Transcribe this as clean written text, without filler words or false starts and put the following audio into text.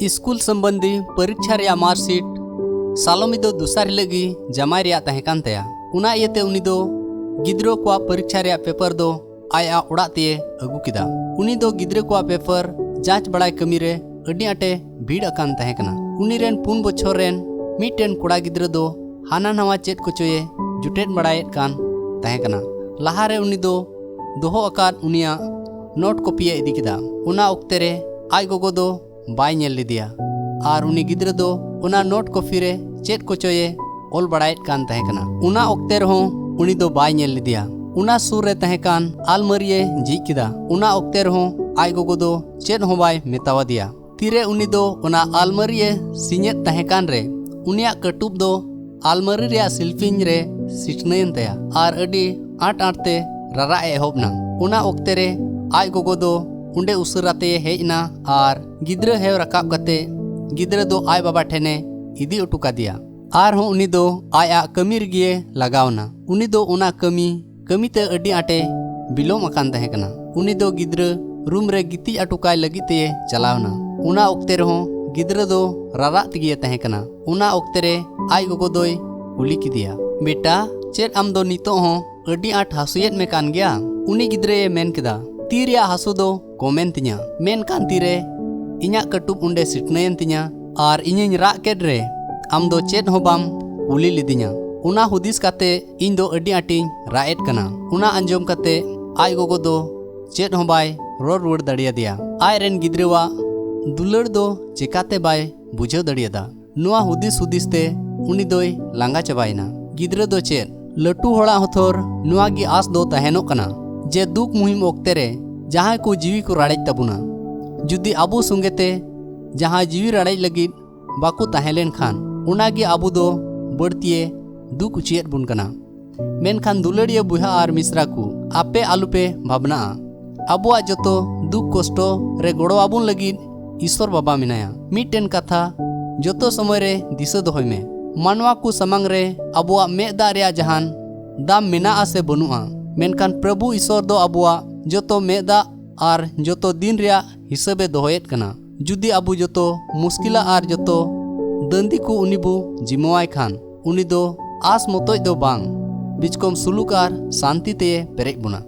School संबंधी परीक्षा रे मार्कशीट सालोमी दो दूसर हिलगी जमाय रे तहे कान तया उना इयते उनी दो गिद्रो को परीक्षा रे पेपर दो आया उड़ा ते अगु किदा। उनी दो गिद्रो को पेपर जांच बड़ाई कमी रे अड्डी आटे भीड़ अकान तहे कना। उनी रेन 4 बछर रेन मिटन कोड़ा गिद्रो दो हाना नवा चेत कोचोए जुटेट बड़ाई कान तहे कना। लहारे उनी दो दोहो अकान उनिया नोट कॉपी इदी किदा। उना ओक्ते रे आय गोगो दो बाय नेल लिदिया आर उनी गिद्रो दो उना नोट कॉपी रे चेत कोचोए ओल बड़ाई कान तहे कना। उना ओक्ते रहो उनी दो बाय नेल लिदिया। उना सुर रे तहे कान आलमारिये जी किदा। उना ओक्ते रहो आय गोगो दो चेत हो बाय मेतावा दिया। तीरे उनी दो उना आलमारिये सिनेत तहे कान रे उनिया कटुब दो आलमारी रे सिल्फिंग रे सिटनेन तया आर अडी आट आटते रारा एहोबना। उना ओक्ते रे आय गोगो दो उंडे उसराते हेजना आर गिद्र हेव रकाब कते गिद्र दो आय बाबा ठेने इदी उटुका दिया। आर हो उनी दो आया कमी रगिए लगावना। उनी दो उना कमीते अडी आटे बिलोम अकान तहे कना। उनी दो गिद्र रूम रे गिती अटुकाय लगिते चलावना। उना ओक्ते रहो गिद्र दो रारा तिगिए तहे कना। उना ओक्ते रे आय गोगो दोय कुली किदिया, बेटा चेत आम दो नितो हो अडी आट हासुयेत में कान गया। उनी गिद्रे मेन किदा ती रिया हासु दो कोमेन तिया मेन कान तीरे इन्या कटुब उंडे सिटनेन तिया आर इन्यिन रा केड रे आम दो चेत हो बाम कुली लिदिया। उना हुदिस काते इन दो अडी आटिंग राएट कना। उना अंजोम काते आय गोगो दो चेत हो बाय रोड रोड दड़िया दिया। आय रेन गिद्रेवा दुलड़ दो चिकाते बाय बुझाव दड़ियादा। नुआ हुदिस ते उनी दोय लांगा चबायना। गिद्रे दो चेत लटू होड़ा हथोर नुआ गी आस दो तहेनो कना जे दुख मुहिम ओक्ते रे जहां को जीवी को राड़ेज तबुना। जुदी आबू सुंगेते जहां जीवी राड़ेज लगिद बाकू तहेलेन खान उनागी आबू दो बड़तिये दुख उचियत बुन कना। मेनखान दुलड़िया बुहा आर मिश्रा को आपे आलुपे भावना आबुआ जतो दुख कष्टो रे गोड़ो आबुन लगिद ईश्वर बाबा मिनाया। मिटन कथा जतो समय रे दिशा दोहय में मानवा को समंग रे आबुआ मेदा रे जहान दाम मेना से बनुआ। मेनखान प्रभु ईश्वर दो आबुआ जतो मेदा आर जतो दिन रे हिसाबे दोहयत कना। जुदी आबू जतो मुश्किला आर जतो दंदी को उनिबू जिमवाय खान उनी दो आस मतोय दो बांग बिचकोम सुलुक आर शांति ते पेरेज बुना।